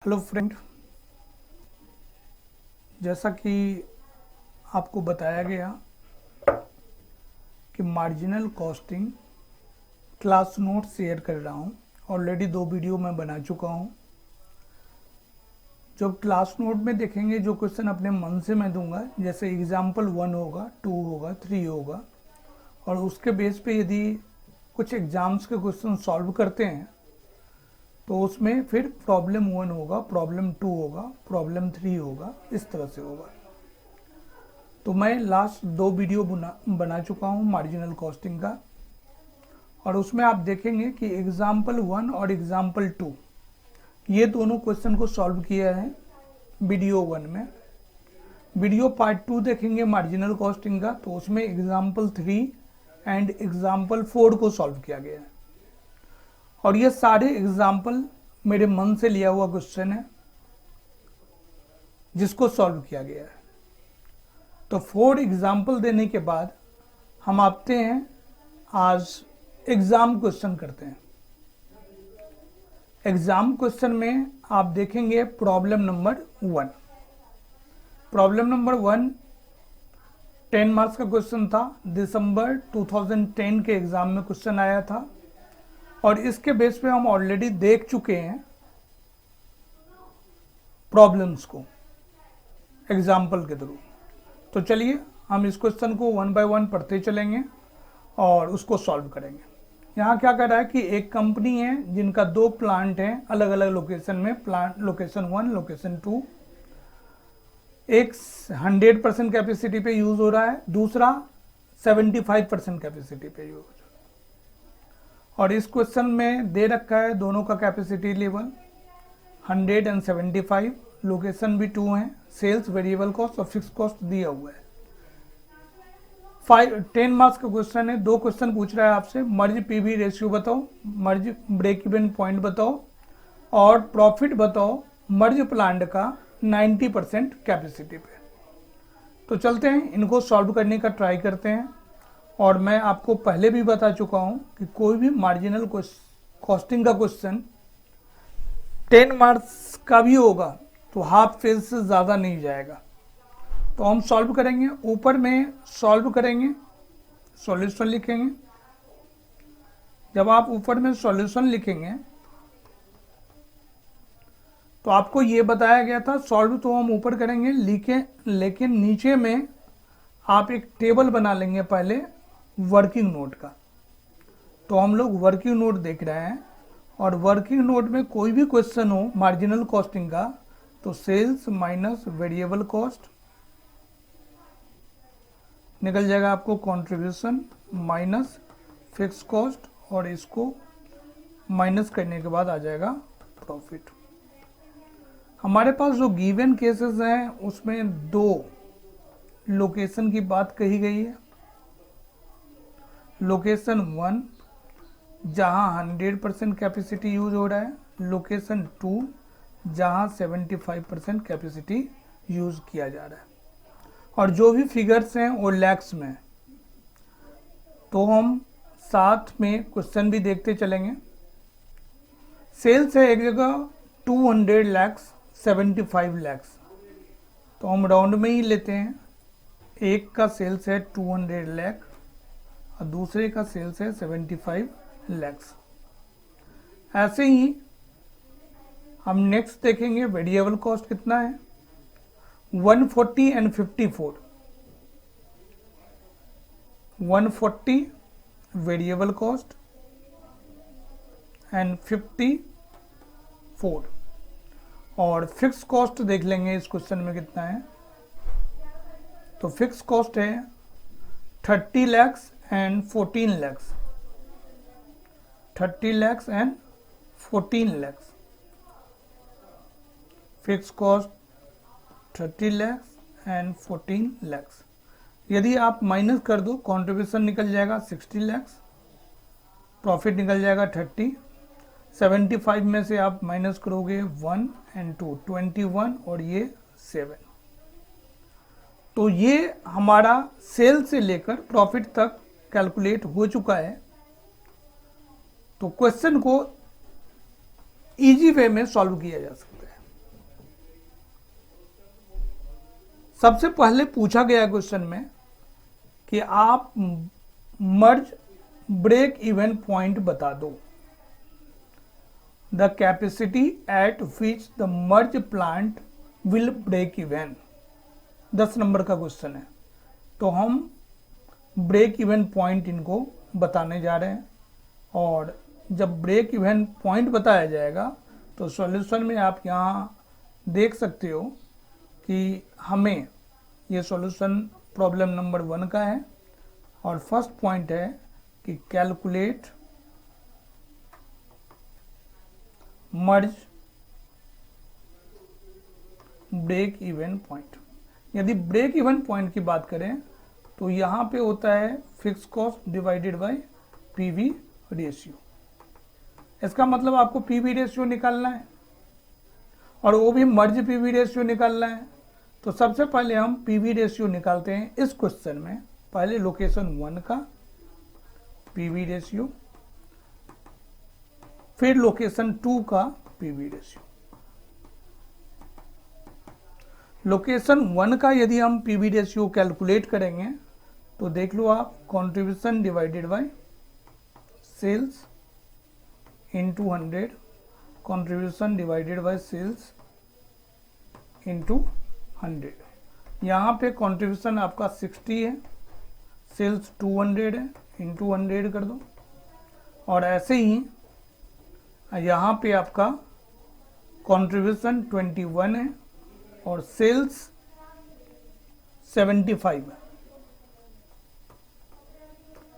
Hello friend, जैसा कि आपको बताया गया कि marginal costing class note share कर रहा हूँ। ऑलरेडी 2 वीडियो मैं बना चुका हूँ। जो क्लास नोट में देखेंगे, जो क्वेश्चन अपने मन से मैं दूंगा, जैसे एग्जाम्पल 1 होगा, 2 होगा, 3 होगा, और उसके बेस पे यदि कुछ एग्जाम्स के क्वेश्चन सॉल्व करते हैं तो उसमें फिर प्रॉब्लम 1 होगा, प्रॉब्लम 2 होगा, प्रॉब्लम 3 होगा, इस तरह से होगा। तो मैं लास्ट 2 वीडियो बना चुका हूँ मार्जिनल कॉस्टिंग का, और उसमें आप देखेंगे कि एग्जाम्पल 1 और एग्जाम्पल 2 ये दोनों क्वेश्चन को सॉल्व किया है वीडियो 1 में। वीडियो पार्ट 2 देखेंगे मार्जिनल कॉस्टिंग का, तो उसमें एग्जाम्पल 3 एंड एग्जाम्पल 4 को सॉल्व किया गया है। और ये सारे एग्जाम्पल मेरे मन से लिया हुआ क्वेश्चन है जिसको सॉल्व किया गया है। तो 4 एग्जाम्पल देने के बाद हम आते हैं, आज एग्जाम क्वेश्चन करते हैं। एग्जाम क्वेश्चन में आप देखेंगे problem number 1। Problem number 1 10 marks का क्वेश्चन था। दिसंबर 2010 के एग्जाम में क्वेश्चन आया था, और इसके बेस पे हम ऑलरेडी देख चुके हैं प्रॉब्लम्स को एग्जाम्पल के थ्रू। तो चलिए हम इस क्वेश्चन को 1 बाय 1 पढ़ते चलेंगे और उसको सॉल्व करेंगे। यहाँ क्या कर रहा है कि एक कंपनी है जिनका 2 प्लांट हैं अलग अलग लोकेशन में। प्लांट लोकेशन 1, लोकेशन 2, एक 100% कैपेसिटी पे यूज हो रहा है, दूसरा 75% कैपेसिटी पे यूज। और इस क्वेश्चन में दे रखा है दोनों का कैपेसिटी लेवल 100 एंड 75, लोकेशन भी 2 है, सेल्स, वेरिएबल कॉस्ट और फिक्स कॉस्ट दिया हुआ है। 10 मार्क्स का क्वेश्चन है। 2 क्वेश्चन पूछ रहा है आपसे, मर्ज पीवी रेशियो बताओ, मर्ज ब्रेक इवन पॉइंट बताओ, और प्रॉफिट बताओ मर्ज प्लांट का 90% कैपेसिटी पे। तो चलते हैं, इनको सॉल्व करने का ट्राई करते हैं। और मैं आपको पहले भी बता चुका हूं कि कोई भी मार्जिनल कॉस्टिंग का क्वेश्चन 10 मार्क्स का भी होगा तो हाफ फेज से ज़्यादा नहीं जाएगा। तो हम सॉल्व करेंगे। ऊपर में सॉल्व करेंगे, सॉल्यूशन लिखेंगे। जब आप ऊपर में सॉल्यूशन लिखेंगे तो आपको ये बताया गया था, सॉल्व तो हम ऊपर करेंगे लेकिन नीचे में आप एक टेबल बना लेंगे पहले वर्किंग नोट का। तो हम लोग वर्किंग नोट देख रहे हैं, और वर्किंग नोट में कोई भी क्वेश्चन हो मार्जिनल कॉस्टिंग का तो सेल्स माइनस वेरिएबल कॉस्ट निकल जाएगा आपको, कंट्रीब्यूशन माइनस फिक्स कॉस्ट, और इसको माइनस करने के बाद आ जाएगा प्रॉफिट। हमारे पास जो गिवन केसेस हैं उसमें 2 लोकेशन की बात कही गई है। लोकेशन 1 जहां 100% कैपेसिटी यूज हो रहा है, लोकेशन 2 जहां 75% कैपेसिटी यूज किया जा रहा है। और जो भी फिगर्स हैं वो लैक्स में। तो हम साथ में क्वेश्चन भी देखते चलेंगे। सेल्स है एक जगह 200 लैक्स, 75 लैक्स, तो हम राउंड में ही लेते हैं। एक का सेल्स है 200 लाख और दूसरे का सेल्स है 75 लैक्स। ऐसे ही हम नेक्स्ट देखेंगे वेरिएबल कॉस्ट कितना है, 140 एंड 54। 140 variable cost and 54। और फिक्स कॉस्ट देख लेंगे इस क्वेश्चन में कितना है। तो फिक्स कॉस्ट है 30 lakhs and 14 lakhs, 30 lakhs and 14 lakhs. Fix cost 30 lakhs and 14 lakhs. यदि आप माइनस कर दो, कंट्रीब्यूशन निकल जाएगा 60 लैक्स, प्रॉफिट निकल जाएगा 30। 75 में से आप माइनस करोगे 1 एंड 2, 21, और ये 7। तो ये हमारा सेल से लेकर प्रॉफिट तक कैलकुलेट हो चुका है। तो क्वेश्चन को इजी वे में सॉल्व किया जा सकता है। सबसे पहले पूछा गया क्वेश्चन में कि आप मर्ज ब्रेक इवन पॉइंट बता दो। The capacity at which the merge plant will break even, 10 number का क्वेश्चन है। तो हम ब्रेक इवन पॉइंट इनको बताने जा रहे हैं, और जब ब्रेक इवन पॉइंट बताया जाएगा तो सॉल्यूशन में आप यहाँ देख सकते हो कि हमें ये सॉल्यूशन प्रॉब्लम नंबर 1 का है, और फर्स्ट पॉइंट है कि कैलकुलेट मर्ज ब्रेक इवन पॉइंट। यदि ब्रेक इवन पॉइंट की बात करें तो यहाँ पे होता है fix cost divided by PV ratio. इसका मतलब आपको पीवी रेशियो निकालना है, और वो भी मर्ज पीवी रेशियो निकालना है। तो सबसे पहले हम पीवी रेशियो निकालते हैं इस क्वेश्चन में। पहले लोकेशन 1 का पीवी रेशियो, फिर लोकेशन 2 का पीवी रेशियो। लोकेशन 1 का यदि हम पीवी रेशियो कैलकुलेट करेंगे तो देख लो आप, contribution divided by sales into 100, contribution divided by sales into 100। यहाँ पे कंट्रीब्यूशन आपका 60 है, सेल्स 200 है, इनटू 100 कर दो। और ऐसे ही यहाँ पे आपका कंट्रीब्यूशन 21 है और सेल्स 75 है,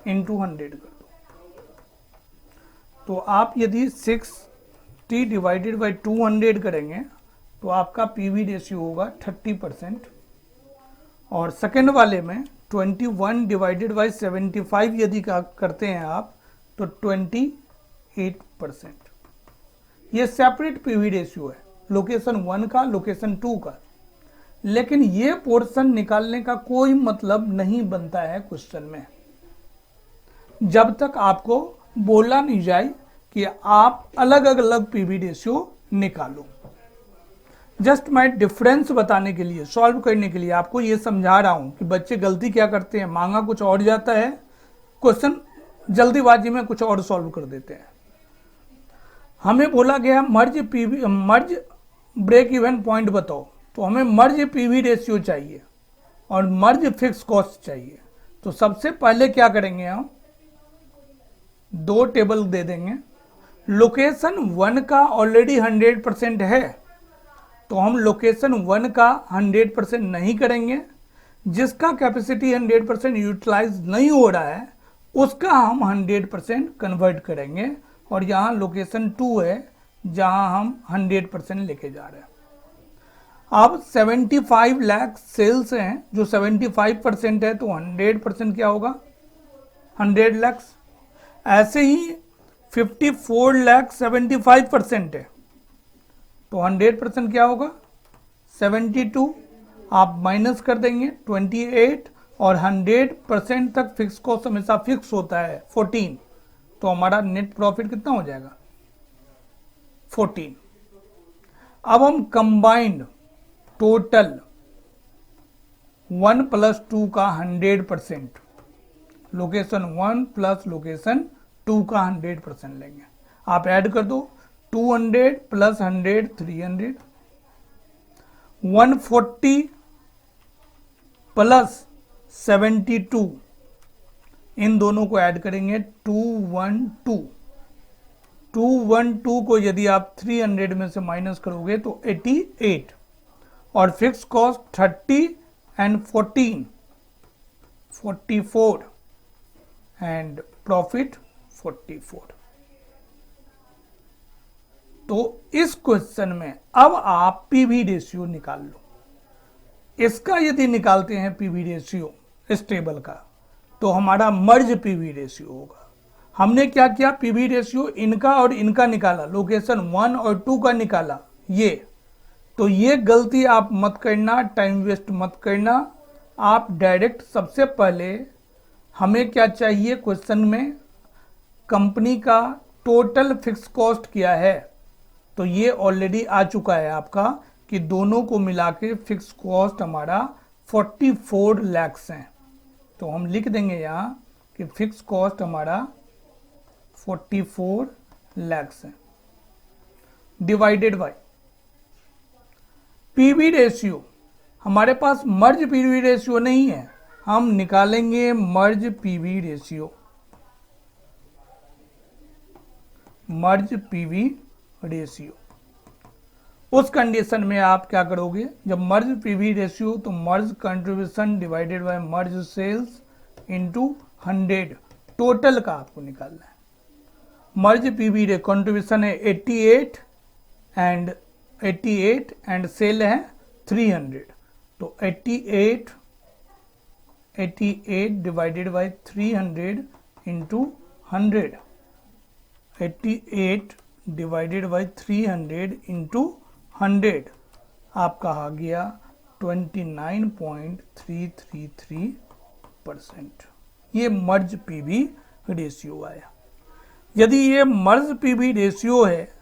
इनटू 100 कर दो। तो आप यदि 60 डिवाइडेड बाई 200 करेंगे तो आपका पीवी रेशियो होगा 30%, और सेकेंड वाले में 21 डिवाइडेड बाई 75 यदि करते हैं आप तो 28%। ये सेपरेट पीवी रेशियो है, लोकेशन 1 का, लोकेशन 2 का। लेकिन ये पोर्शन निकालने का कोई मतलब नहीं बनता है क्वेश्चन में, जब तक आपको बोला नहीं जाए कि आप अलग अलग पीवी रेशियो निकालो। जस्ट मैं डिफरेंस बताने के लिए, सॉल्व करने के लिए आपको ये समझा रहा हूं कि बच्चे गलती क्या करते हैं, मांगा कुछ और जाता है, क्वेश्चन जल्दीबाजी में कुछ और सॉल्व कर देते हैं। हमें बोला गया मर्ज ब्रेक इवन पॉइंट बताओ, तो हमें मर्ज पीवी रेशियो चाहिए और मर्ज फिक्स कॉस्ट चाहिए। तो सबसे पहले क्या करेंगे, हम 2 टेबल दे देंगे। लोकेशन 1 का ऑलरेडी 100% है, तो हम लोकेशन 1 का 100% नहीं करेंगे। जिसका कैपेसिटी 100% यूटिलाइज नहीं हो रहा है उसका हम 100% कन्वर्ट करेंगे, और यहाँ लोकेशन 2 है जहाँ हम 100% लेके जा रहे हैं। अब 75 लाख सेल्स हैं, जो 75% है, तो 100% क्या होगा, 100 लाख। ऐसे ही 54 लाख 75% है, तो 100% क्या होगा, 72। आप माइनस कर देंगे 28, और 100% तक फिक्स कॉस्ट हमेशा फिक्स होता है 14, तो हमारा नेट प्रॉफिट कितना हो जाएगा, 14। अब हम कंबाइंड टोटल 1 + 2 का 100%, लोकेशन 1 प्लस लोकेशन 2 का 100% लेंगे। आप ऐड कर दो, 200 + 100 300, 140 + 72, इन दोनों को ऐड करेंगे 212। 212 को यदि आप 300 में से माइनस करोगे तो 88, और fix cost 30 and 14 44, and profit 44। तो इस क्वेश्चन में अब आप पीवी रेशियो निकाल लो। इसका यदि निकालते हैं पीवी रेशियो इस टेबल का, तो हमारा मर्ज पीवी रेशियो होगा। हमने क्या किया, पीवी रेशियो इनका और इनका निकाला, लोकेशन 1 और 2 का निकाला। तो ये गलती आप मत करना, टाइम वेस्ट मत करना। आप डायरेक्ट सबसे पहले हमें क्या चाहिए, क्वेश्चन में कंपनी का टोटल फिक्स कॉस्ट क्या है, तो ये ऑलरेडी आ चुका है आपका कि दोनों को मिला के फिक्स कॉस्ट हमारा 44 लैक्स हैं, तो हम लिख देंगे यहाँ कि फिक्स कॉस्ट हमारा 44 लैक्स है, डिवाइडेड बाय पीवी रेशियो। हमारे पास मर्ज पीवी रेशियो नहीं है, हम निकालेंगे merge PV ratio. Merge PV ratio, उस कंडीशन में आप क्या करोगे, जब मर्ज पीवी रेशियो तो merge contribution divided by merge sales into 100 total का आपको निकालना है। मर्ज पीवी रे कंट्रीब्यूशन है 88 एंड सेल है 300, तो 88 divided by 300 into 100, 88 divided by 300 into 100 आपका आ गया 29.333%। ये मर्ज पीवी रेशियो आया। यदि ये मर्ज पीवी रेशियो है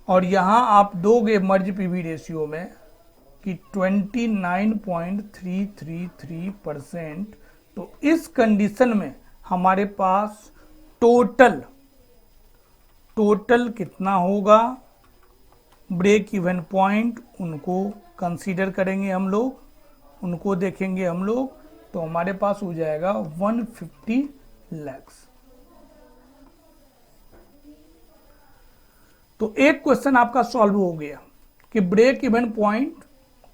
और यहाँ आप दोगे मर्ज पीवी रेशियो में कि 29.333%, तो इस कंडीशन में हमारे पास टोटल कितना होगा, ब्रेक इवन पॉइंट उनको कंसीडर करेंगे हम लोग, उनको देखेंगे हम लोग, तो हमारे पास हो जाएगा 150 लैक्स। तो एक क्वेश्चन आपका सॉल्व हो गया कि ब्रेक इवन पॉइंट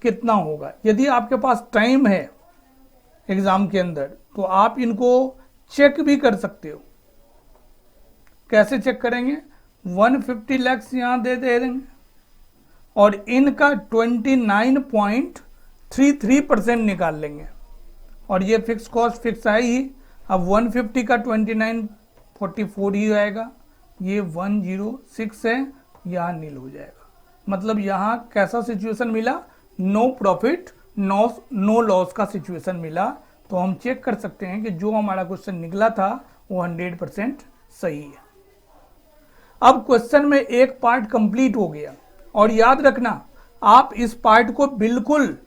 कितना होगा। यदि आपके पास टाइम है एग्जाम के अंदर तो आप इनको चेक भी कर सकते हो। कैसे चेक करेंगे, 150 लैक्स यहां दे देंगे और इनका 29.33% निकाल लेंगे और ये फिक्स कॉस्ट फिक्स है ही। अब 150 का 29.44 ही आएगा, ये 106 है, यहाँ नील हो जाएगा। मतलब यहाँ कैसा सिचुएशन मिला, नो प्रॉफिट नो लॉस का सिचुएशन मिला। तो हम चेक कर सकते हैं कि जो हमारा क्वेश्चन निकला था वो 100% सही है। अब क्वेश्चन में एक पार्ट कंप्लीट हो गया और याद रखना आप इस पार्ट को बिल्कुल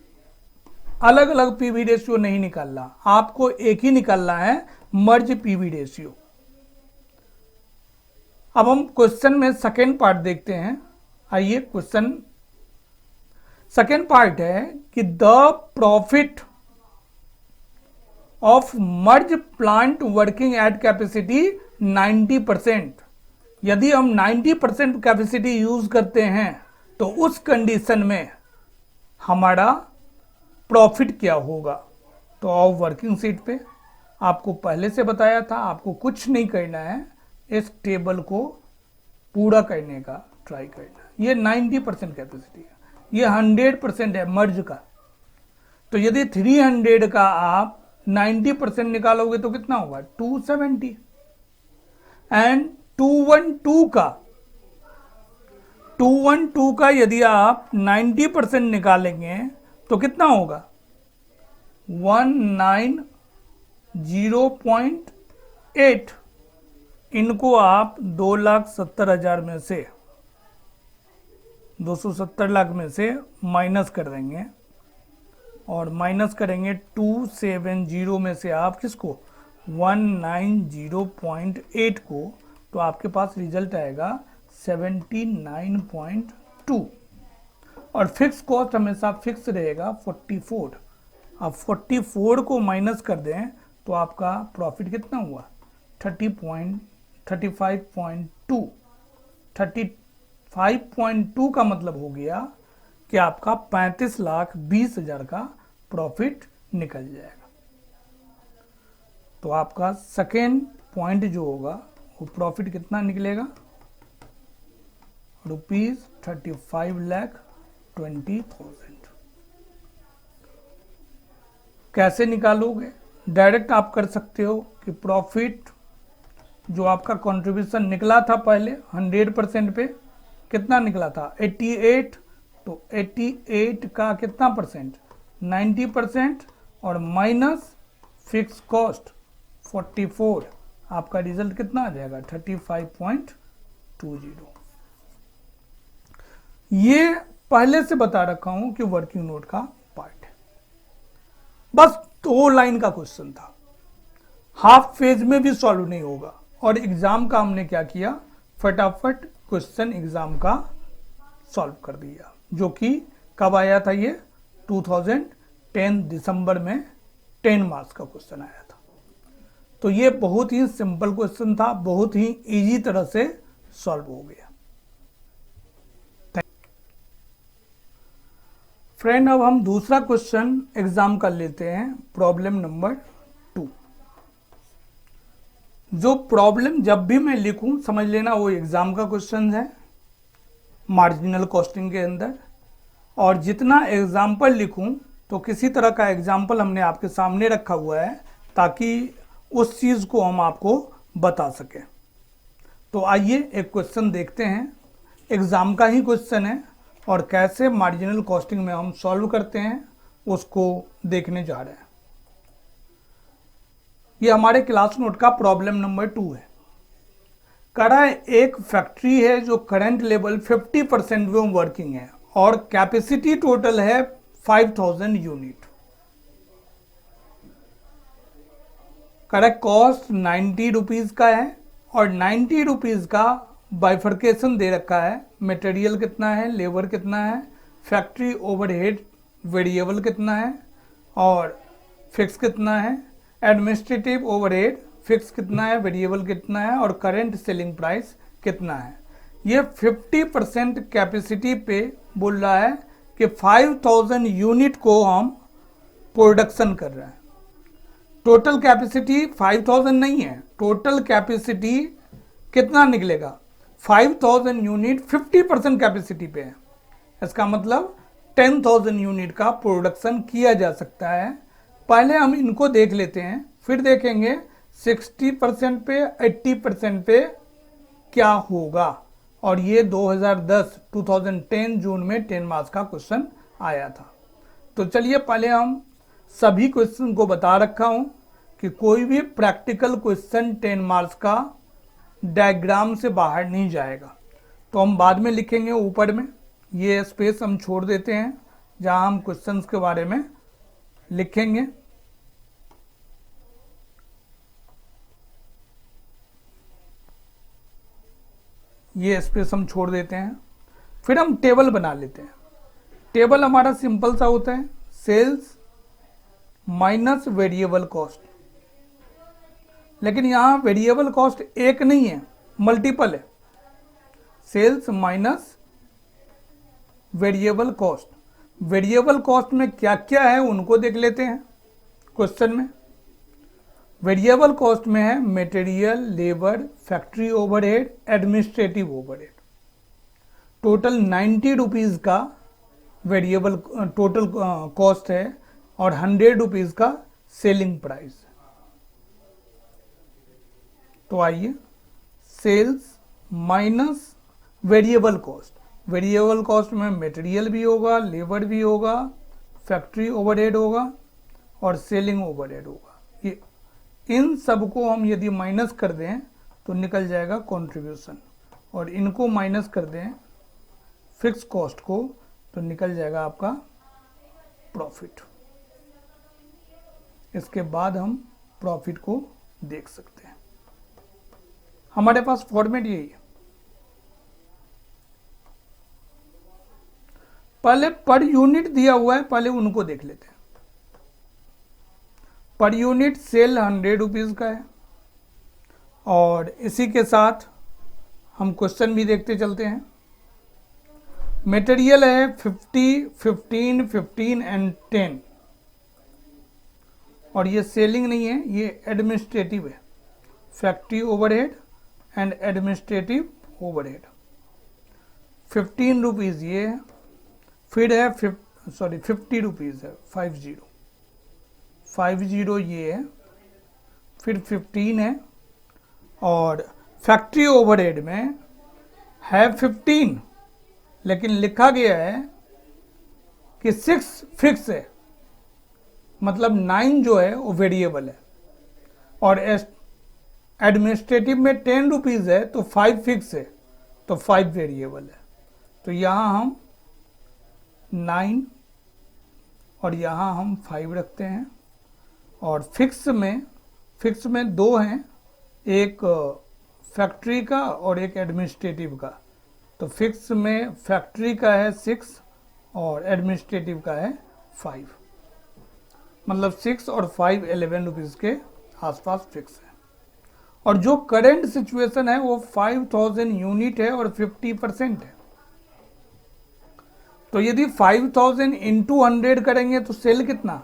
अलग अलग पीवी रेशियो नहीं निकालना, आपको एक ही निकालना है, मर्ज पीवी रेशियो। अब हम क्वेश्चन में सेकेंड पार्ट देखते हैं। आइए, क्वेश्चन सेकेंड पार्ट है कि the profit of merge plant working at capacity 90%। यदि हम 90% कैपेसिटी यूज करते हैं तो उस कंडीशन में हमारा प्रॉफिट क्या होगा। तो आओ वर्किंग शीट पे, आपको पहले से बताया था, आपको कुछ नहीं करना है, इस टेबल को पूरा करने का ट्राई करना है। ये 90% कैपेसिटी है, ये 100% है मर्ज का। तो यदि 300 का आप 90% निकालोगे तो कितना होगा, 270। एंड 212 का यदि आप 90% निकालेंगे तो कितना होगा, 190.8। इनको आप 2,70,000 में से 270 लाख में से माइनस कर देंगे और माइनस करेंगे 270 में से आप किसको, 190.8 को, तो आपके पास रिजल्ट आएगा 79.2। और फिक्स कॉस्ट हमेशा फिक्स रहेगा 44। अब 44 को माइनस कर दें तो आपका प्रॉफिट कितना हुआ, 35.2। 35.2 का मतलब हो गया कि आपका 35,20,000 का प्रॉफिट निकल जाएगा। तो आपका सेकेंड पॉइंट जो होगा वो प्रॉफिट कितना निकलेगा, ₹35,20,000। कैसे निकालोगे, डायरेक्ट आप कर सकते हो कि प्रॉफिट जो आपका कंट्रीब्यूशन निकला था पहले 100% पे कितना निकला था, 88। तो 88 का कितना परसेंट, 90%, और माइनस फिक्स कॉस्ट 44, आपका रिजल्ट कितना आ जाएगा, 35.20। ये पहले से बता रखा हूं कि वर्किंग नोट का पार्ट है। बस 2 लाइन का क्वेश्चन था, हाफ पेज में भी सॉल्व नहीं होगा। और एग्जाम का हमने क्या किया, फटाफट क्वेश्चन एग्जाम का सॉल्व कर दिया, जो कि कब आया था, ये 2010 दिसंबर में 10 मार्क्स का क्वेश्चन आया था। तो ये बहुत ही सिंपल क्वेश्चन था, बहुत ही इजी तरह से सॉल्व हो गया। फ्रेंड, अब हम दूसरा क्वेश्चन एग्जाम कर लेते हैं, प्रॉब्लम नंबर 2। जो प्रॉब्लम जब भी मैं लिखूं समझ लेना वो एग्जाम का क्वेश्चन है, मार्जिनल कॉस्टिंग के अंदर। और जितना एग्जाम्पल लिखूं तो किसी तरह का एग्जाम्पल हमने आपके सामने रखा हुआ है ताकि उस चीज़ को हम आपको बता सकें। तो आइए एक क्वेश्चन देखते हैं, एग्जाम का ही क्वेश्चन है और कैसे मार्जिनल कॉस्टिंग में हम सॉल्व करते हैं उसको देखने जा रहे हैं। ये हमारे क्लास नोट का प्रॉब्लम नंबर 2 है। करा एक फैक्ट्री है जो करंट लेवल 50% में वर्किंग है और कैपेसिटी टोटल है 5000 यूनिट। करेक्ट कॉस्ट 90 रुपीज का है और 90 रुपीज का बाइफर्केशन दे रखा है, मटेरियल कितना है, लेबर कितना है, फैक्ट्री ओवरहेड वेरिएबल कितना है और फिक्स कितना है, एडमिनिस्ट्रेटिव ओवरहेड फिक्स कितना है, वेरिएबल कितना है और करंट सेलिंग प्राइस कितना है। ये 50% कैपेसिटी पे बोल रहा है कि 5000 यूनिट को हम प्रोडक्शन कर रहे हैं। टोटल कैपेसिटी 5000 नहीं है, टोटल कैपेसिटी कितना निकलेगा, 5000 यूनिट 50% कैपेसिटी पे है। इसका मतलब 10,000 यूनिट का प्रोडक्शन किया जा सकता है। पहले हम इनको देख लेते हैं, फिर देखेंगे 60% पे 80% पे क्या होगा। और ये 2010 जून में 10 मार्क्स का क्वेश्चन आया था। तो चलिए पहले हम सभी क्वेश्चन को बता रखा हूं कि कोई भी प्रैक्टिकल क्वेश्चन 10 मार्क्स का डायग्राम से बाहर नहीं जाएगा। तो हम बाद में लिखेंगे ऊपर में, ये स्पेस हम छोड़ देते हैं जहां हम क्वेश्चंस के बारे में लिखेंगे। ये स्पेस हम छोड़ देते हैं। फिर हम टेबल बना लेते हैं। टेबल हमारा सिंपल सा होता है, सेल्स माइनस वेरिएबल कॉस्ट। लेकिन यहां वेरिएबल कॉस्ट एक नहीं है, मल्टीपल है। Sales minus variable cost. Variable cost में क्या क्या है उनको देख लेते हैं क्वेश्चन में। वेरिएबल कॉस्ट में है material, labour, factory overhead, administrative overhead. Total 90 rupees का वेरिएबल टोटल कॉस्ट है और 100 रुपीज का सेलिंग प्राइस। तो आइए, sales minus variable cost. Variable cost में मटेरियल भी होगा, लेबर भी होगा, फैक्ट्री ओवरहेड होगा और सेलिंग ओवरहेड होगा। ये इन सब को हम यदि माइनस कर दें तो निकल जाएगा कंट्रीब्यूशन, और इनको माइनस कर दें फिक्स कॉस्ट को तो निकल जाएगा आपका प्रॉफिट। इसके बाद हम प्रॉफिट को देख सकते हैं। हमारे पास फॉर्मेट यही है। पहले पर यूनिट दिया हुआ है, पहले उनको देख लेते हैं। पर यूनिट सेल 100 रुपीज का है और इसी के साथ हम क्वेश्चन भी देखते चलते हैं। मटेरियल है 50, 15, 15 एंड 10 और ये सेलिंग नहीं है, ये एडमिनिस्ट्रेटिव है। Factory overhead and administrative overhead 15 rupees ये है। फिर है 50 रुपीज है, 50 ये है। फिर 15 है और फैक्ट्री ओवरहेड में है 15, लेकिन लिखा गया है कि 6 फिक्स है, मतलब 9 जो है वो वेरिएबल है। और एडमिनिस्ट्रेटिव में 10 रुपीज है तो 5 फिक्स है, तो 5 वेरिएबल है। तो यहाँ हम 9 और यहाँ हम 5 रखते हैं। और फिक्स में दो हैं, एक फैक्ट्री का और एक एडमिनिस्ट्रेटिव का। तो फिक्स में फैक्ट्री का है 6 और एडमिनिस्ट्रेटिव का है 5, मतलब 6 और 5 11 रुपीज़ के आसपास फिक्स है। और जो करेंट सिचुएशन है वो 5000 यूनिट है और 50% है। तो यदि 5000 इंटू 100 करेंगे तो सेल कितना,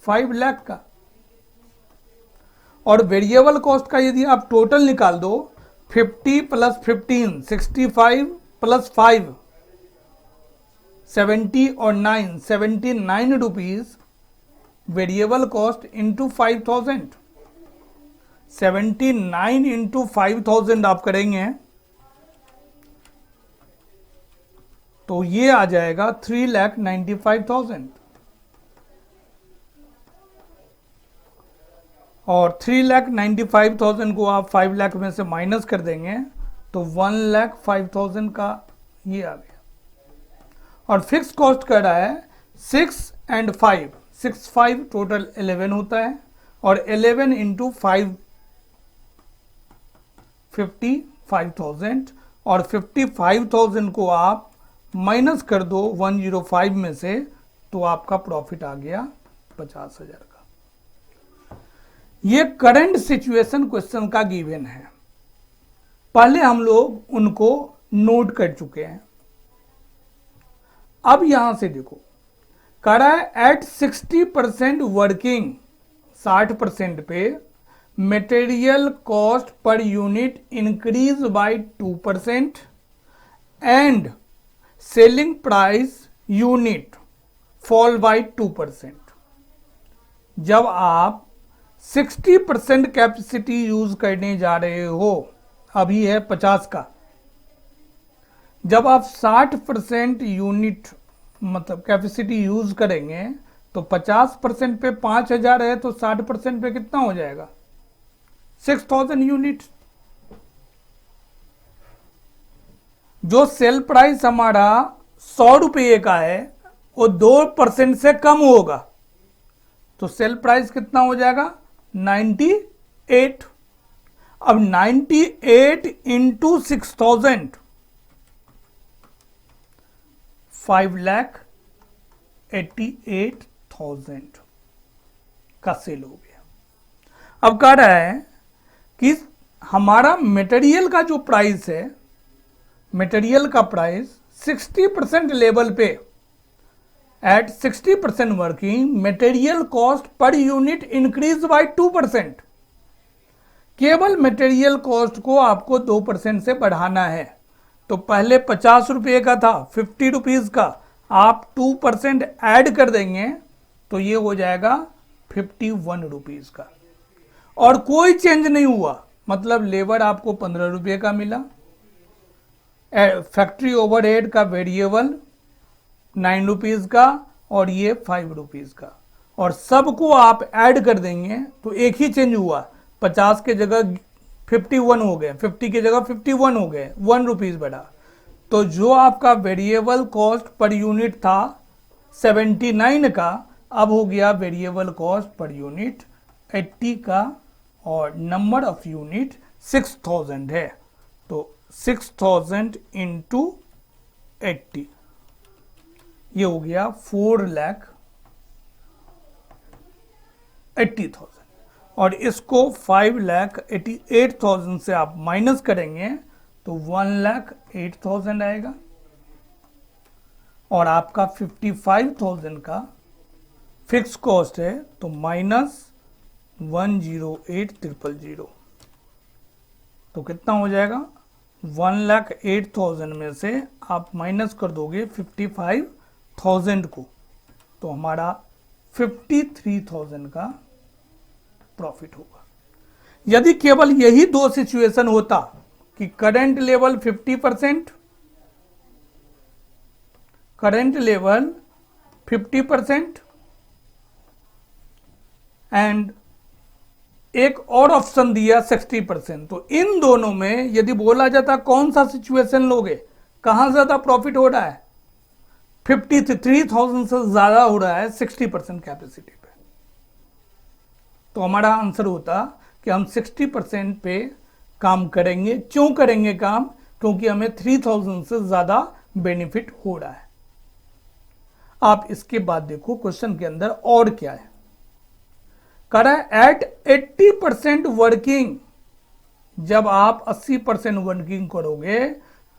5 लाख का। और वेरिएबल कॉस्ट का यदि आप टोटल निकाल दो, 50 प्लस 15 65 प्लस 5 70 और 9 79 rupees variable cost into 5000। 79 into 5000 आप करेंगे तो ये आ जाएगा 3,95,000। और 3,95,000 को आप 5 लाख में से माइनस कर देंगे तो 1,05,000 का ये आ गया। और फिक्स कॉस्ट कर रहा है 6 एंड 5, 6 5 टोटल 11 होता है और 11 इंटू 5 55,000 और 55,000 को आप माइनस कर दो 105 में से तो आपका प्रॉफिट आ गया 50,000 का। ये करंट सिचुएशन क्वेश्चन का गिवन है, पहले हम लोग उनको नोट कर चुके हैं। अब यहां से देखो, कह रहा है एट 60% वर्किंग, 60% पे material cost per unit increase by 2% and selling price unit fall bye 2%। जब आप 60% कैपेसिटी यूज करने जा रहे हो, अभी है 50 का, जब आप 60% यूनिट मतलब कैपेसिटी यूज करेंगे तो 50% पे 5,000 है तो 60% पे कितना हो जाएगा, 6,000 यूनिट। जो सेल प्राइस हमारा 100 रुपये का है वो 2% से कम होगा तो सेल प्राइस कितना हो जाएगा, 98। अब 98 इंटू 6,000 5,88,000 का सेल हो गया। अब कह रहा है कि हमारा मटेरियल का जो प्राइस है, मटेरियल का प्राइस 60% लेवल पे at 60% working material cost per unit increase by 2%। केवल मटेरियल कॉस्ट को आपको 2% से बढ़ाना है। तो पहले 50 रुपये का था, 50 रुपीज का, आप 2% ऐड कर देंगे तो ये हो जाएगा 51 रुपीज का। और कोई चेंज नहीं हुआ, मतलब लेबर आपको 15 रुपये का मिला, फैक्ट्री ओवरहेड का वेरिएबल 9 रुपीज का और ये 5 रुपीज का, और सबको आप ऐड कर देंगे तो एक ही चेंज हुआ, 50 के जगह 51 हो गए, 50 की जगह 51 हो गए, 1 रुपीज बढ़ा। तो जो आपका वेरिएबल कॉस्ट पर यूनिट था 79 का, अब हो गया वेरिएबल कॉस्ट पर यूनिट 80 का और नंबर ऑफ यूनिट 6,000 है। तो 6,000 इंटू 80 ये हो गया 4,80,000 और इसको 5,88,000 से आप माइनस करेंगे तो 1,08,000 आएगा और आपका 55,000 का फिक्स कॉस्ट है तो माइनस 108,000 तो कितना हो जाएगा, 1,08,000 में से आप माइनस कर दोगे 55,000 को तो हमारा 53,000 का प्रॉफिट होगा। यदि केवल यही दो सिचुएशन होता कि current level 50%, current level 50% and एक और ऑप्शन दिया 60%, तो इन दोनों में यदि बोला जाता कौन सा सिचुएशन लोगे, कहां ज्यादा प्रॉफिट हो रहा है, 53,000 से ज्यादा हो रहा है 60% कैपेसिटी पे। तो हमारा आंसर होता कि हम 60% पे काम करेंगे। क्यों करेंगे काम? क्योंकि हमें 3000 से ज़्यादा बेनिफिट हो रहा है। आप इसके बाद देखो क्वेश्चन के अंदर और क्या है। कह रहा है एट 80% वर्किंग, जब आप 80% वर्किंग करोगे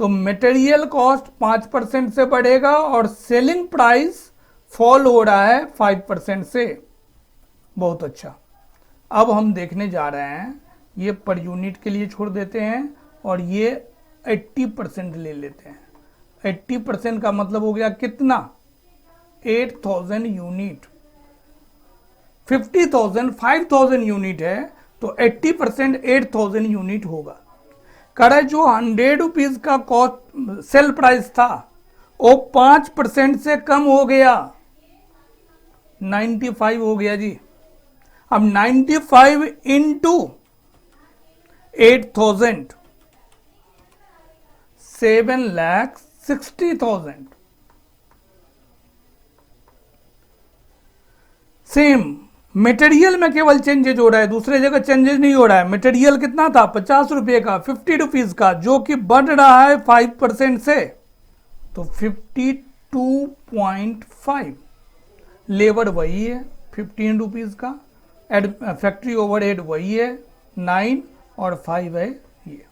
तो मटेरियल कॉस्ट 5% से बढ़ेगा और सेलिंग प्राइस फॉल हो रहा है 5% से। बहुत अच्छा। अब हम देखने जा रहे हैं, ये पर यूनिट के लिए छोड़ देते हैं और ये 80% ले लेते हैं। 80% का मतलब हो गया कितना? 8000 यूनिट। 50,000 5000 यूनिट है तो 80% 8000 यूनिट होगा। करे जो 100 रुपीज का कॉस्ट सेल प्राइस था वो 5% से कम हो गया, 95 हो गया जी। अब 95 इंटू 8000, 7,60,000। सेम मटेरियल में केवल चेंजेज हो रहा है, दूसरे जगह चेंजेज नहीं हो रहा है। मटेरियल कितना था? 50 रुपये का, 50 रुपीज का, जो कि बढ़ रहा है 5% से, तो 52.5। लेबर वही है 15 रुपीज का, फैक्ट्री ओवरहेड वही है 9 और 5 है ये।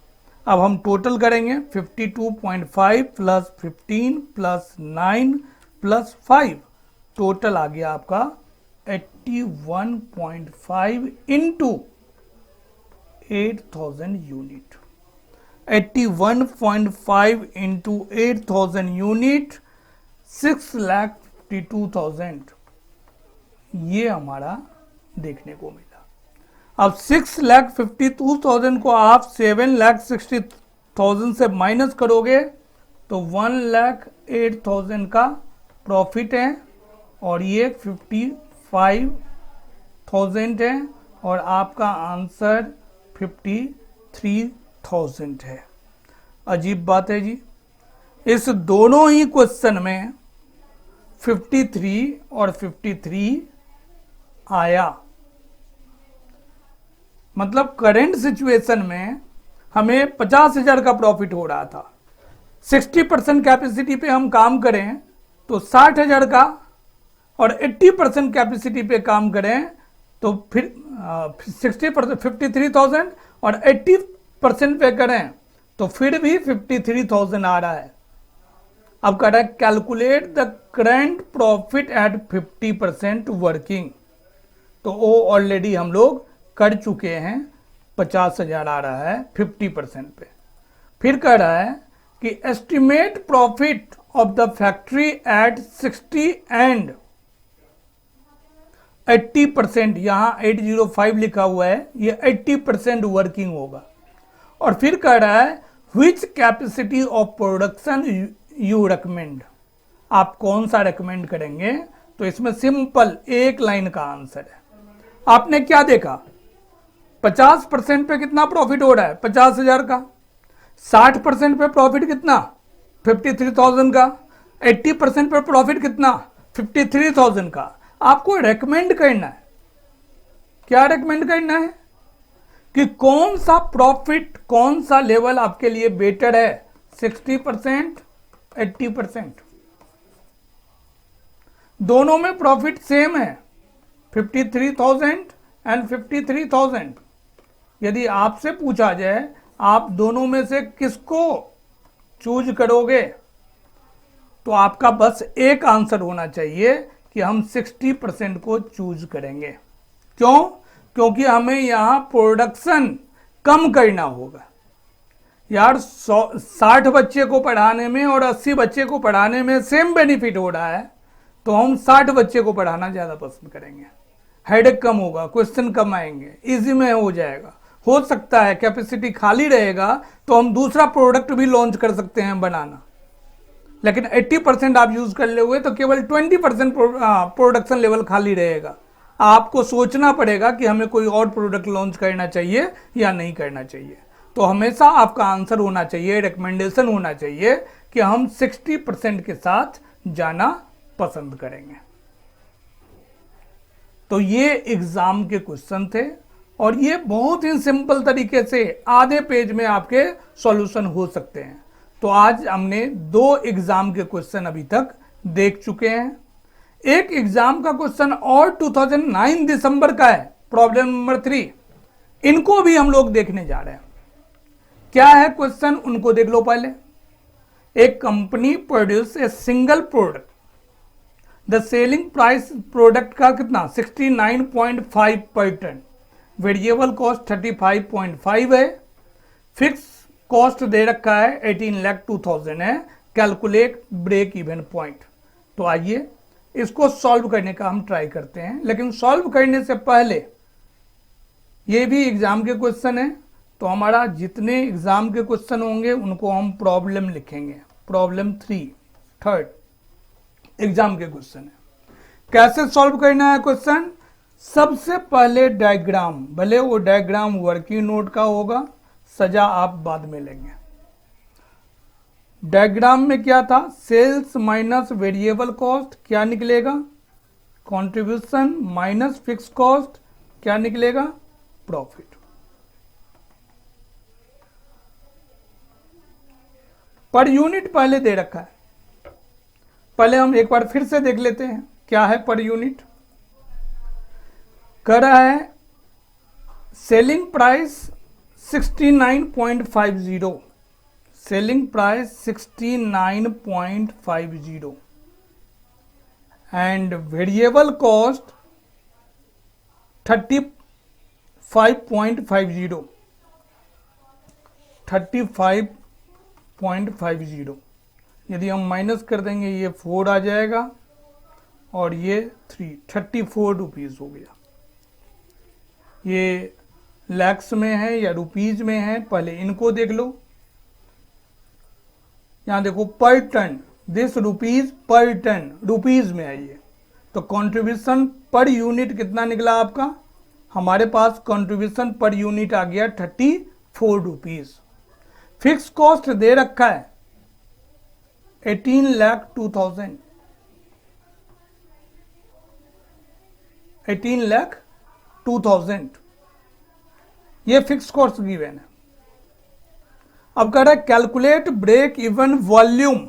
अब हम टोटल करेंगे 52.5 प्लस 15 प्लस 9 प्लस 5, टोटल आ गया आपका 81.5 इंटू 8000 यूनिट। 81.5 इंटू 8000 यूनिट 6,52,000, ये हमारा देखने को मिला। अब 6,52,000 को आप 7,60,000 से माइनस करोगे तो 1,08,000 का प्रॉफिट है और ये 55,000 है और आपका आंसर 53,000 है। अजीब बात है जी, इस दोनों ही क्वेश्चन में 53 और 53 आया। मतलब करंट सिचुएशन में हमें 50,000 का प्रॉफिट हो रहा था। 60% कैपेसिटी पे हम काम करें तो 60,000 का, और 80% कैपेसिटी पे काम करें तो फिर 60% 53,000 और 80% पे करें तो फिर भी 53,000 आ रहा है। अब कह रहा है calculate the current profit at 50% working, तो वो ऑलरेडी हम लोग कर चुके हैं। 50,000 आ रहा है 50% पे। फिर कह रहा है कि estimate profit of the factory eight 60 and 80%, यहां 805 लिखा हुआ है, ये 80% वर्किंग होगा। और फिर कह रहा है which capacity of production you recommend, आप कौन सा रेकमेंड करेंगे? तो इसमें सिंपल एक लाइन का आंसर है। आपने क्या देखा? 50% पे कितना प्रॉफिट हो रहा है? 50,000 का। 60% पे प्रॉफिट कितना? 53,000 का। 80% पे प्रॉफिट कितना? 53,000 का। आपको रेकमेंड करना है। क्या रेकमेंड करना है? कि कौन सा प्रॉफिट, कौन सा लेवल आपके लिए बेटर है? 60%, 80%। दोनों में प्रॉफिट सेम है, 53,000 एंड 53,000। यदि आपसे पूछा जाए आप दोनों में से किसको चूज करोगे, तो आपका बस एक आंसर होना चाहिए कि हम 60% को चूज करेंगे। क्यों? क्योंकि हमें यहां प्रोडक्शन कम करना होगा। यार 60 बच्चे को पढ़ाने में और 80 बच्चे को पढ़ाने में सेम बेनिफिट हो रहा है, तो हम 60 बच्चे को पढ़ाना ज़्यादा पसंद करेंगे। हेडेक कम होगा, क्वेश्चन कम आएंगे, इजी में हो जाएगा। हो सकता है कैपेसिटी खाली रहेगा तो हम दूसरा प्रोडक्ट भी लॉन्च कर सकते हैं बनाना, लेकिन 80% आप यूज कर लोगे तो केवल 20% प्रोडक्शन लेवल खाली रहेगा। आपको सोचना पड़ेगा कि हमें कोई और प्रोडक्ट लॉन्च करना चाहिए या नहीं करना चाहिए। तो हमेशा आपका आंसर होना चाहिए, रिकमेंडेशन होना चाहिए कि हम 60% के साथ जाना पसंद करेंगे। तो ये एग्जाम के क्वेश्चन थे और ये बहुत ही सिंपल तरीके से आधे पेज में आपके सॉल्यूशन हो सकते हैं। तो आज हमने 2 एग्जाम के क्वेश्चन अभी तक देख चुके हैं। एक एग्जाम का क्वेश्चन और 2009 दिसंबर का है, प्रॉब्लम नंबर 3, इनको भी हम लोग देखने जा रहे हैं। क्या है क्वेश्चन, उनको देख लो पहले। एक company produce a single product, the selling price product का कितना 69.5 पर टन, वेरिएबल कॉस्ट 35.5 है, फिक्स कॉस्ट दे रखा है 18,02,000 है, कैलकुलेट ब्रेक इवन पॉइंट। तो आइए इसको सॉल्व करने का हम ट्राई करते हैं, लेकिन सॉल्व करने से पहले ये भी एग्जाम के क्वेश्चन है, तो हमारा जितने एग्जाम के क्वेश्चन होंगे उनको हम प्रॉब्लम लिखेंगे। प्रॉब्लम 3 थर्ड एग्जाम के क्वेश्चन है। कैसे सॉल्व करना है क्वेश्चन, सबसे पहले डायग्राम, भले वो डायग्राम वर्किंग नोट का होगा, सजा आप बाद में लेंगे। डायग्राम में क्या था, सेल्स माइनस वेरिएबल कॉस्ट क्या निकलेगा, कंट्रीब्यूशन माइनस फिक्स कॉस्ट क्या निकलेगा, प्रॉफिट। पर यूनिट पहले दे रखा है, पहले हम एक बार फिर से देख लेते हैं क्या है पर यूनिट। कर रहा है selling price 69.50, selling price 69.50 and variable cost 35.50, 35.50। यदि हम माइनस कर देंगे ये 4 आ जाएगा और ये 34 रुपीज़ हो गया। ये लैक्स में है या रुपीज में है, पहले इनको देख लो। यहां देखो per ton, this rupees per ton, rupees में है ये। तो कंट्रीब्यूशन पर यूनिट कितना निकला आपका, हमारे पास कंट्रीब्यूशन पर यूनिट आ गया 34 रुपीज। फिक्स कॉस्ट दे रखा है 18,02,000, 18,02,000 ये फिक्स कॉस्ट गिवन है। अब कह रहा है कैलकुलेट ब्रेक इवन वॉल्यूम।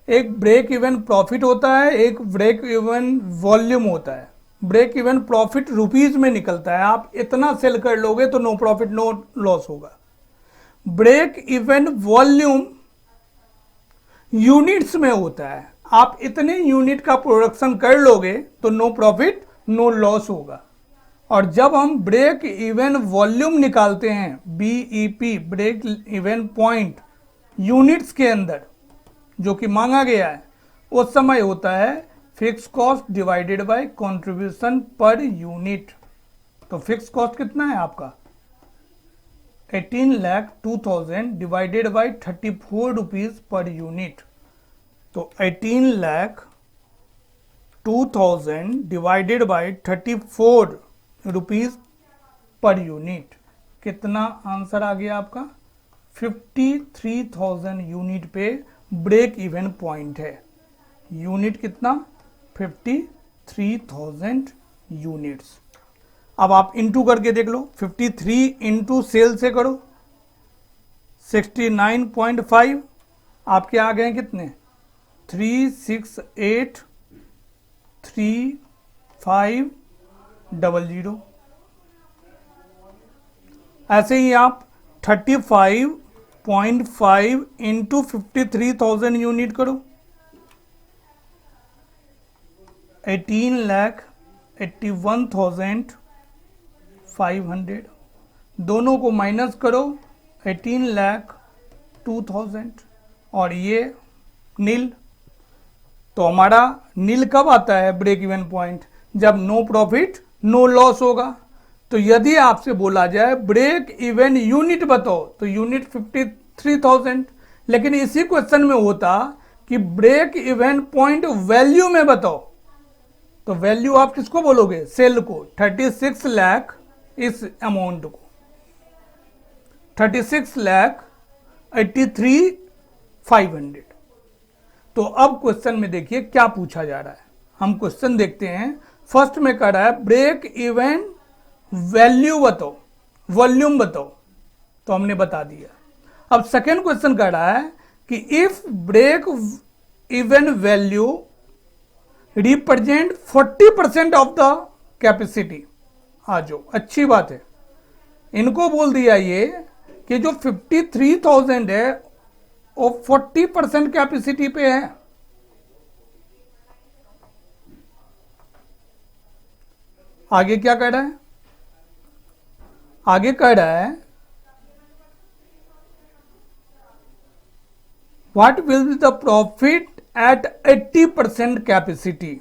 एक ब्रेक इवन प्रॉफिट होता है, एक ब्रेक इवन वॉल्यूम होता है। ब्रेक इवन प्रॉफिट रुपीज में निकलता है, आप इतना सेल कर लोगे तो नो प्रॉफिट नो लॉस होगा। ब्रेक इवन वॉल्यूम यूनिट्स में होता है, आप इतने यूनिट का प्रोडक्शन कर लोगे तो नो प्रॉफिट नो लॉस होगा। और जब हम ब्रेक इवन वॉल्यूम निकालते हैं, BEP break even point units के अंदर जो कि मांगा गया है, उस समय होता है fix cost divided by contribution per unit. तो फिक्स कॉस्ट कितना है आपका 18,02,000 divided by 34 rupees per unit. तो 18,02,000 divided by 34 rupees per unit, कितना आंसर आ गया आपका 53,000 यूनिट पे ब्रेक इवन पॉइंट है। यूनिट कितना 53,000 यूनिट्स। अब आप इंटू करके देख लो, 53 इंटू सेल से करो 69.5, आपके आ गए कितने 368,3500। ऐसे ही आप 35.5 इंटू 53,000 यूनिट करो 18,81,500। दोनों को माइनस करो 18,02,000 और ये नील। तो हमारा नील कब आता है ब्रेक इवन पॉइंट, जब नो प्रॉफिट नो लॉस होगा। तो यदि आपसे बोला जाए ब्रेक इवन यूनिट बताओ तो यूनिट 53,000, लेकिन इसी क्वेश्चन में होता कि ब्रेक इवन पॉइंट वैल्यू में बताओ, तो वैल्यू आप किसको बोलोगे, सेल को। 36 लाख इस अमाउंट को 36,83,500। तो अब क्वेश्चन में देखिए क्या पूछा जा रहा है। हम क्वेश्चन देखते हैं फर्स्ट में कह रहा है ब्रेक इवन वैल्यू बताओ, वॉल्यूम बताओ, तो हमने बता दिया। अब सेकेंड क्वेश्चन कह रहा है कि if break even value represent 40% of the capacity. हाँ, जो अच्छी बात है, इनको बोल दिया ये कि जो 53,000 है वो 40% कैपेसिटी पे है। आगे क्या कह रहा है? आगे कह रहा है what will be the profit at 80% capacity.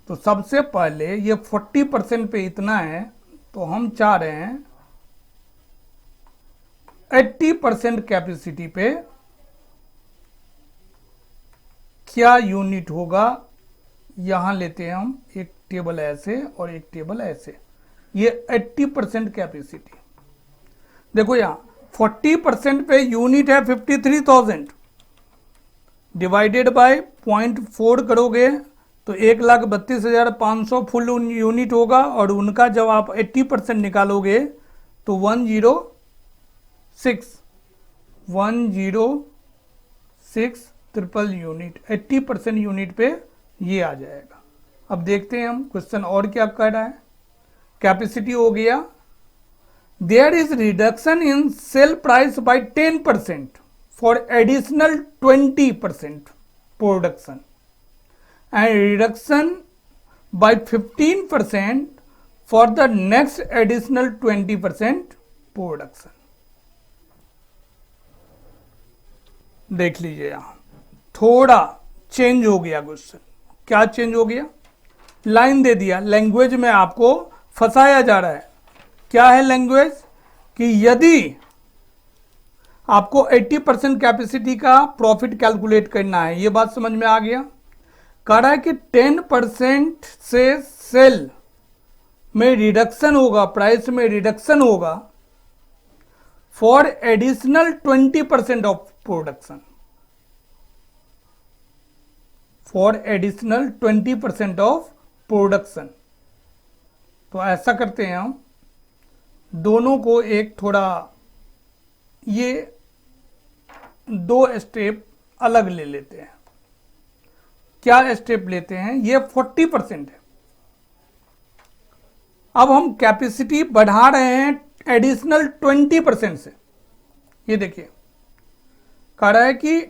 तो सबसे पहले ये 40% पे इतना है, तो हम चाह रहे हैं 80% कैपेसिटी पे क्या यूनिट होगा। यहां लेते हैं हम एक टेबल ऐसे और एक टेबल ऐसे। ये 80% कैपेसिटी, देखो यहां 40% पे यूनिट है 53,000, डिवाइडेड बाय 0.4 करोगे तो 1,32,500 फुल यूनिट होगा, और उनका जब आप 80% निकालोगे तो 106 ट्रिपल यूनिट, 80% यूनिट पे ये आ जाएगा। अब देखते हैं हम क्वेश्चन और क्या कह रहा है। कैपेसिटी हो गया, there is reduction in sale price by 10% for additional 20% production and reduction by 15% for the next additional 20% production। देख लीजिए यहां थोड़ा चेंज हो गया क्वेश्चन। क्या चेंज हो गया? लाइन दे दिया, लैंग्वेज में आपको फंसाया जा रहा है। क्या है लैंग्वेज? कि यदि आपको 80% कैपेसिटी का प्रॉफिट कैलकुलेट करना है, ये बात समझ में आ गया। कह रहा है कि 10% से सेल में रिडक्शन होगा, प्राइस में रिडक्शन होगा for additional 20% of production, for additional 20% of production. तो ऐसा करते हैं हम दोनों को एक थोड़ा ये दो स्टेप अलग ले लेते हैं। क्या स्टेप लेते हैं? ये 40% है। अब हम कैपेसिटी बढ़ा रहे हैं एडिशनल 20% से। ये देखिए कह रहा है कि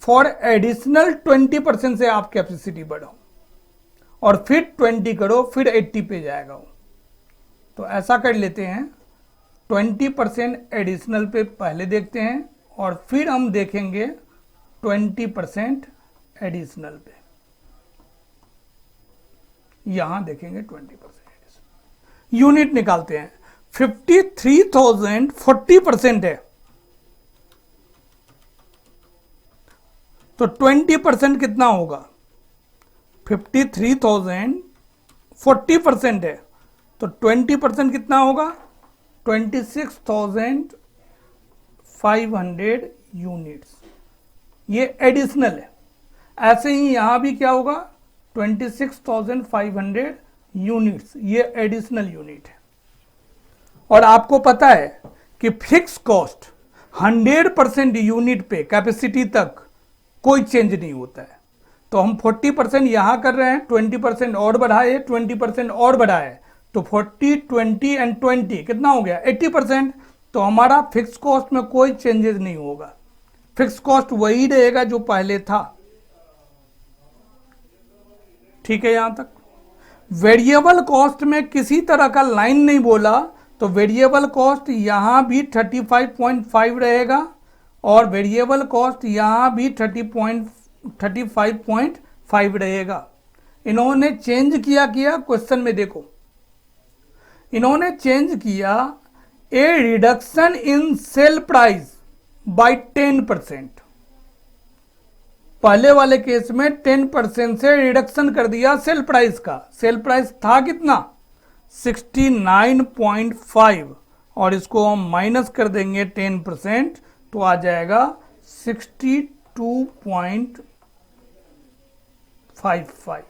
फॉर एडिशनल 20% से आप कैपेसिटी बढ़ाओ और फिर 20 करो, फिर 80 पे जाएगा वो। तो ऐसा कर लेते हैं, 20% एडिशनल पे पहले देखते हैं और फिर हम देखेंगे 20% एडिशनल पे। यहां देखेंगे 20% एडिशनल। यूनिट निकालते हैं। 53,000 40% है, तो 20% कितना होगा? 53,000 40% है, तो 20% कितना होगा? 26,500 यूनिट्स। ये एडिशनल है। ऐसे ही यहां भी क्या होगा? 26,500 यूनिट्स, ये एडिशनल यूनिट है। और आपको पता है कि फिक्स कॉस्ट 100% यूनिट पे कैपेसिटी तक कोई चेंज नहीं होता है। तो हम 40% यहां कर रहे हैं, 20% और बढ़ाए, 20% और बढ़ाए, तो 40, 20 एंड 20 कितना हो गया? 80%। तो हमारा फिक्स कॉस्ट में कोई चेंजेस नहीं होगा, फिक्स कॉस्ट वही रहेगा जो पहले था। ठीक है यहां तक। वेरिएबल कॉस्ट में किसी तरह का लाइन नहीं बोला, तो वेरिएबल कॉस्ट यहां भी 35.5 रहेगा और वेरिएबल कॉस्ट यहां भी 35.5 रहेगा। इन्होंने चेंज किया क्वेश्चन में देखो, इन्होंने चेंज किया a reduction in sale price by 10%। पहले वाले केस में 10% से रिडक्शन कर दिया सेल प्राइस का। सेल प्राइस था कितना? 69.5 और इसको हम माइनस कर देंगे 10%, तो आ जाएगा 62.55।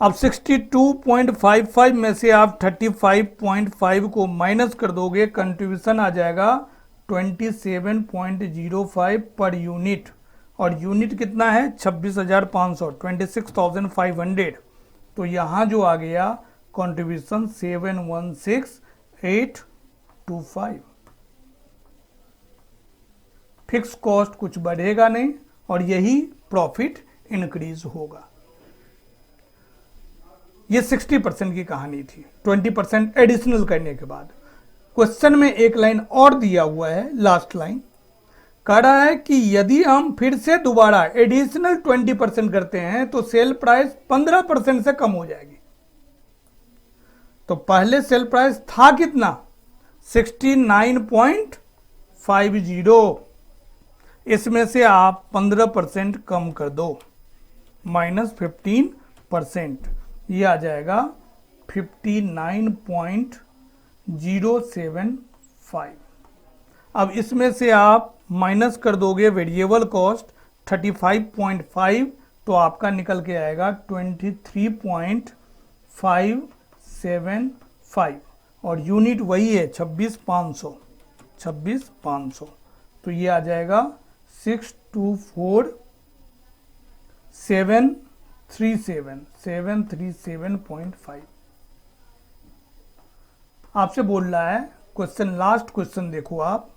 अब 62.55 में से आप 35.5 को माइनस कर दोगे, कंट्रीब्यूशन आ जाएगा 27.05 पर यूनिट, और यूनिट कितना है 26,500, 26,500। तो यहाँ जो आ गया कंट्रीब्यूशन 716,825। फिक्स कॉस्ट कुछ बढ़ेगा नहीं और यही प्रॉफिट इंक्रीज होगा। ये 60% की कहानी थी, 20% एडिशनल करने के बाद। क्वेश्चन में एक लाइन और दिया हुआ है, लास्ट लाइन कह रहा है कि यदि हम फिर से दोबारा एडिशनल 20% करते हैं तो सेल प्राइस 15% से कम हो जाएगी। तो पहले सेल प्राइस था कितना 69.50, इसमें से आप 15% कम कर दो, -15%, ये आ जाएगा 59.075। अब इसमें से आप माइनस कर दोगे वेरिएबल कॉस्ट 35.5, तो आपका निकल के आएगा 23.575, और यूनिट वही है 26,500। तो ये आ जाएगा 624,737.5। आपसे बोल रहा है क्वेश्चन, लास्ट क्वेश्चन देखो आप,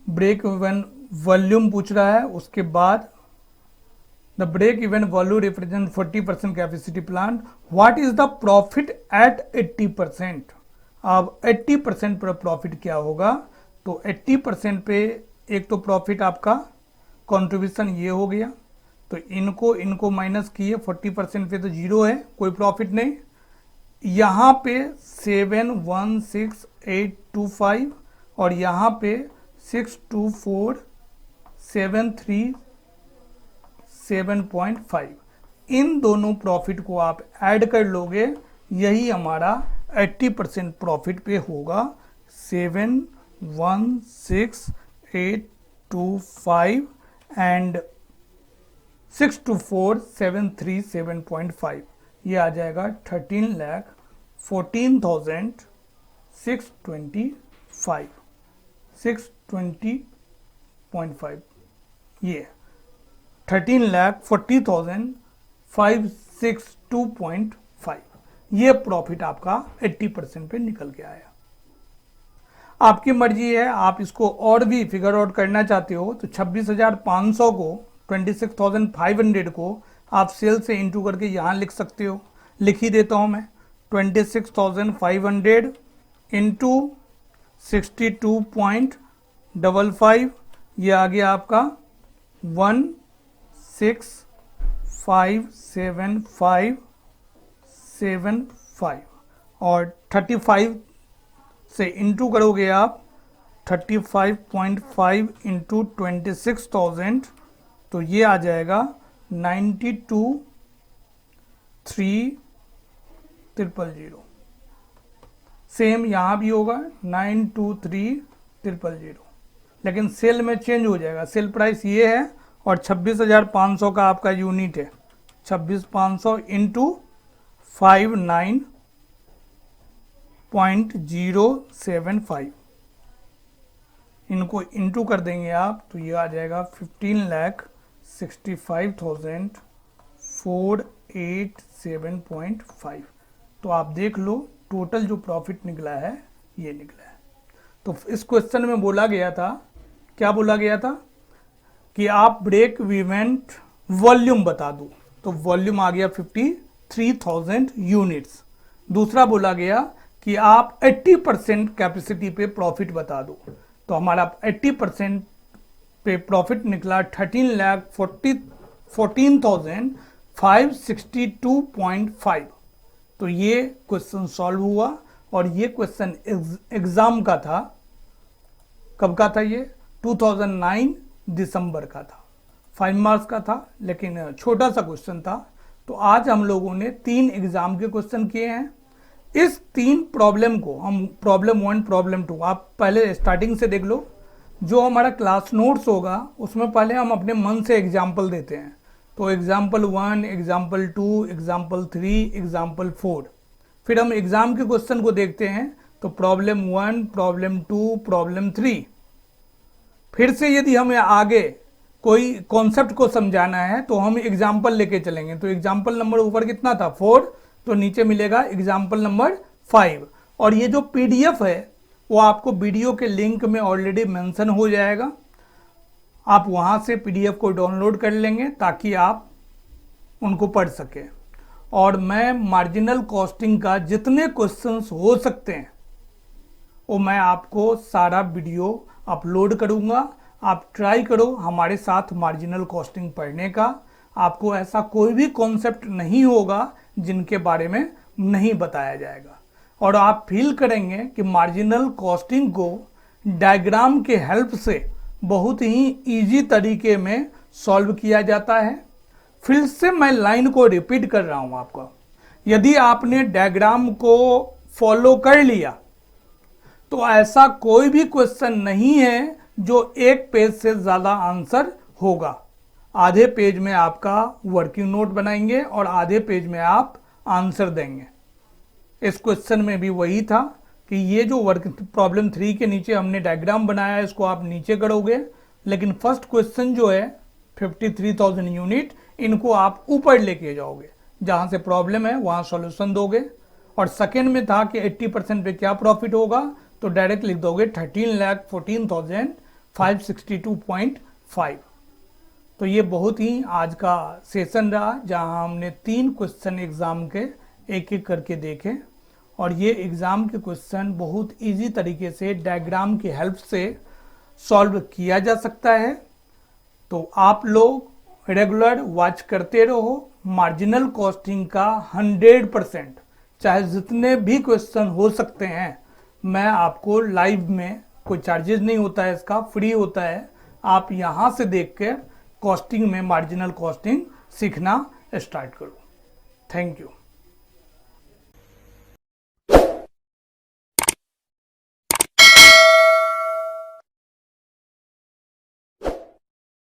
ब्रेक इवन वॉल्यूम पूछ रहा है। उसके बाद the break even volume represent 40% capacity plant, what is the profit at 80%। अब 80% पर प्रॉफिट क्या होगा, तो 80% पे एक तो प्रॉफिट आपका कंट्रीब्यूशन ये हो गया, तो इनको माइनस किए, 40% पे तो जीरो है, कोई प्रॉफिट नहीं। यहाँ पे 716,825 और यहाँ पे 624,737.5, इन दोनों प्रॉफिट को आप ऐड कर लोगे, यही हमारा 80% प्रॉफिट पे होगा 716,825 एंड 624,737.5, ये आ जाएगा 13,14,625, 620.5, ये 13,40,562.5, ये प्रॉफिट आपका 80% पे निकल के आया। आपकी मर्जी है, आप इसको और भी फिगर आउट करना चाहते हो तो 26,500 को 26,500 को आप सेल से इंटू करके यहाँ लिख सकते हो। लिख ही देता हूँ मैं, 26,500 इंटू 62.55, ये आ गया आपका 16,575.75, और 35 से इंटू करोगे आप 35.5 इंटू 26,000, तो ये आ जाएगा 92,300। सेम यहाँ भी होगा 92,300, लेकिन सेल में चेंज हो जाएगा। सेल प्राइस ये है और 26,500 का आपका यूनिट है, 26,500 इंटू 59.075, इनको इंटू कर देंगे आप तो ये आ जाएगा 15,65,487.5। तो आप देख लो टोटल जो प्रॉफिट निकला है ये निकला है। तो इस क्वेश्चन में बोला गया था, क्या बोला गया था कि आप ब्रेक इवन वॉल्यूम बता दो, तो वॉल्यूम आ गया 53,000 यूनिट्स। दूसरा बोला गया कि आप 80% कैपेसिटी पे प्रॉफिट बता दो, तो हमारा 80% पे प्रॉफिट निकला 13,14,562.5। तो ये क्वेश्चन सॉल्व हुआ, और ये क्वेश्चन एग्जाम का था। कब का था ये? 2009 दिसंबर का था, 5 मार्क्स का था, लेकिन छोटा सा क्वेश्चन था। तो आज हम लोगों ने 3 एग्जाम के क्वेश्चन किए हैं। इस 3 प्रॉब्लम को हम प्रॉब्लम 1, प्रॉब्लम 2 आप पहले स्टार्टिंग से देख लो। जो हमारा क्लास नोट्स होगा उसमें पहले हम अपने मन से एग्जाम्पल देते हैं, तो एग्जाम्पल 1, एग्जाम्पल 2, एग्जाम्पल 3, एग्जाम्पल 4। फिर हम एग्जाम के क्वेश्चन को देखते हैं, तो प्रॉब्लम 1, प्रॉब्लम 2, प्रॉब्लम 3। फिर से यदि हमें आगे कोई कॉन्सेप्ट को समझाना है तो हम एग्जाम्पल लेके चलेंगे। तो एग्जाम्पल नंबर ऊपर कितना था 4, तो नीचे मिलेगा एग्जाम्पल नंबर 5। और ये जो पीडीएफ है वो आपको वीडियो के लिंक में ऑलरेडी मेंशन हो जाएगा, आप वहां से पीडीएफ को डाउनलोड कर लेंगे ताकि आप उनको पढ़ सकें। और मैं मार्जिनल कॉस्टिंग का जितने क्वेश्चंस हो सकते हैं वो मैं आपको सारा वीडियो अपलोड करूंगा। आप ट्राई करो हमारे साथ मार्जिनल कॉस्टिंग पढ़ने का। आपको ऐसा कोई भी कॉन्सेप्ट नहीं होगा जिनके बारे में नहीं बताया जाएगा, और आप फील करेंगे कि मार्जिनल कॉस्टिंग को डायग्राम के हेल्प से बहुत ही इजी तरीके में सॉल्व किया जाता है। फिर से मैं लाइन को रिपीट कर रहा हूं आपको, यदि आपने डायग्राम को फॉलो कर लिया तो ऐसा कोई भी क्वेश्चन नहीं है जो एक पेज से ज़्यादा आंसर होगा। आधे पेज में आपका वर्किंग नोट बनाएंगे और आधे पेज में आप आंसर देंगे। इस क्वेश्चन में भी वही था कि ये जो प्रॉब्लम 3 के नीचे हमने डायग्राम बनाया है इसको आप नीचे करोगे, लेकिन फर्स्ट क्वेश्चन जो है 53,000 यूनिट, इनको आप ऊपर लेके जाओगे, जहां से प्रॉब्लम है वहां सॉल्यूशन दोगे। और सेकेंड में था कि 80% पे क्या प्रॉफिट होगा, तो डायरेक्ट लिख दोगे 13,14,562.5। तो ये बहुत ही आज का सेशन रहा जहां हमने 3 क्वेश्चन एग्जाम के एक एक करके देखे, और ये एग्जाम के क्वेश्चन बहुत इजी तरीके से डायग्राम की हेल्प से सॉल्व किया जा सकता है। तो आप लोग रेगुलर वॉच करते रहो मार्जिनल कॉस्टिंग का 100%, चाहे जितने भी क्वेश्चन हो सकते हैं मैं आपको लाइव में, कोई चार्जेस नहीं होता है इसका, फ्री होता है। आप यहाँ से देख के कॉस्टिंग में मार्जिनल कॉस्टिंग सीखना स्टार्ट करो। Thank you.